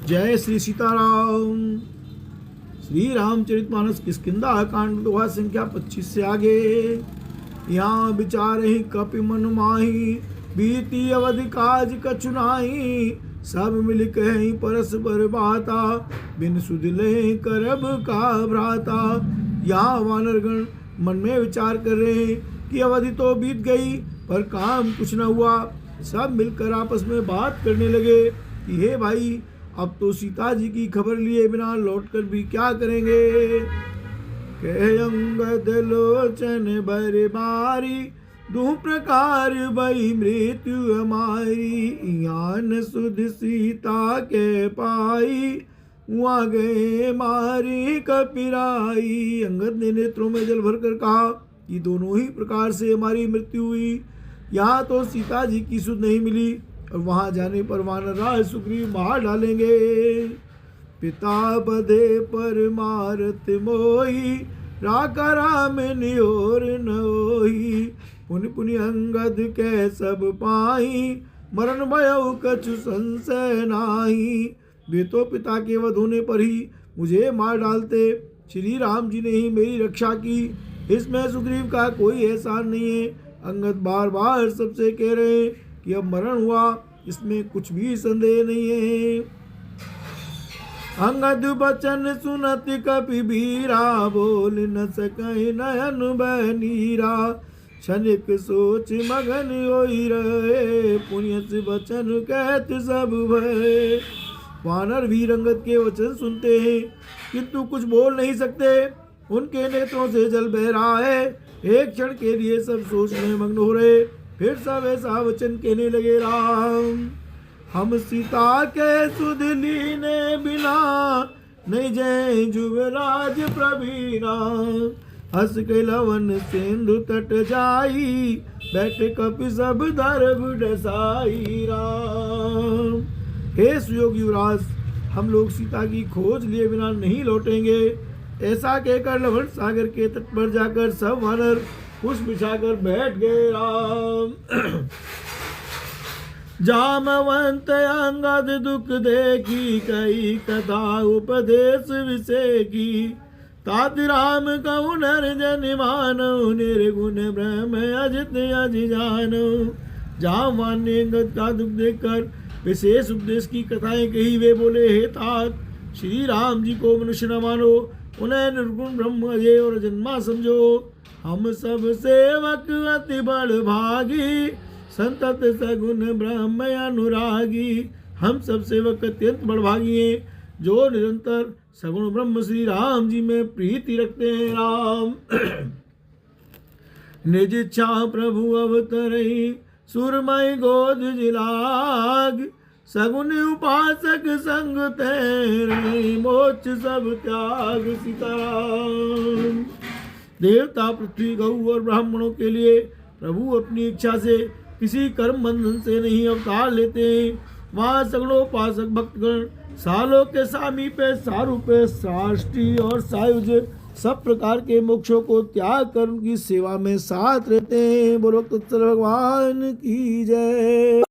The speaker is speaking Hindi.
जय श्री सीताराम। श्री रामचरितमानस किष्किंधा कांड दोहा संख्या 25 से आगे। यहाँ विचार ही कपि मन माही, बीती अवधि काज कछु नाही। सब मिल कहीं परस्पर बाता, बिन सुध ले करब का भ्राता। यहाँ वानरगण मन में विचार कर रहे हैं कि अवधि तो बीत गई पर काम कुछ न हुआ। सब मिलकर आपस में बात करने लगे कि हे भाई, अब तो सीता जी की खबर लिए बिना लौटकर भी क्या करेंगे। कहे अंगद लोचन बर बारी, दो प्रकार भई मृत्यु हमारी। यान सुध सीता के पाई, वहाँ गए मारी कपिराई। अंगद ने नेत्रों में जल भरकर कहा कि दोनों ही प्रकार से हमारी मृत्यु हुई। यहाँ तो सीता जी की सुध नहीं मिली और वहां जाने पर वानरराज सुग्रीव मार डालेंगे। पिता बधे पर मारत मोही, राका राम नियोर नोही। पुनि पुनि अंगद के सब पाई, मरण भयउ कछु संशय नाही। वे तो पिता के वध होने पर ही मुझे मार डालते, श्री राम जी ने ही मेरी रक्षा की, इसमें सुग्रीव का कोई एहसान नहीं है। अंगद बार बार सबसे कह रहे कि अब मरण हुआ, इसमें कुछ भी संदेह नहीं है। अंगद बचन सुनत कपि बीरा, बोल न सकै नयन बह नीरा। क्षणिक सोच मगन होई रहे, पुण्यस बचन कहत सब भय। वानर भी अंगद के वचन सुनते हैं किंतु कुछ बोल नहीं सकते, उनके नेत्रों से जल बह रहा है। एक क्षण के लिए सब सोच में मग्न हो रहे, फिर सब ऐसा वचन कहने लगे। राम हम सीता के सुध लीने बिना, नहीं जय जुवराज प्रवीणा। हस के लवन सिंधु तट जाई, बैठे कपि सब दर्भ डसाई। राम हे सुयोग युवराज, हम लोग सीता की खोज लिए बिना नहीं लौटेंगे। ऐसा कहकर लवण सागर के तट पर जाकर सब वानर पुष्प बिछाकर बैठ गए। राम जामवंत अंगद दुख देखी, कई कथा उपदेश विषय की। तात राम कहु नर जन मानो, निर्गुण ब्रह्म अजित अजि जानो। जामवान ने अंगद का दुख देखकर विशेष उपदेश की कथाएं कही। वे बोले, हे तात, श्री राम जी को मनुष्य न मानो, उन्हें निर्गुण ब्रह्म अजय और जन्मा समझो। हम सब सेवक अति बड़ भागी, संतत सगुन ब्रह्म अनुरागी। हम सब सेवक अत्यंत बड़भागी हैं, जो निरंतर सगुण ब्रह्म श्री राम जी में प्रीति रखते हैं। राम निज इच्छा प्रभु अवतरई, सुरमय गोद जिलाग। सगुन उपासक संग तेरे, मोक्ष सब त्याग। सीताराम देवता पृथ्वी गौ और ब्राह्मणों के लिए प्रभु अपनी इच्छा से किसी कर्म बंधन से नहीं अवतार लेते हैं। वहाँ सगुणोपासक भक्तगण सालों के सामीप्य, सारूप्य, साष्टी और सायुज सब प्रकार के मोक्षों को त्याग कर उनकी सेवा में साथ रहते हैं। बोलो तत्सत भगवान की जय।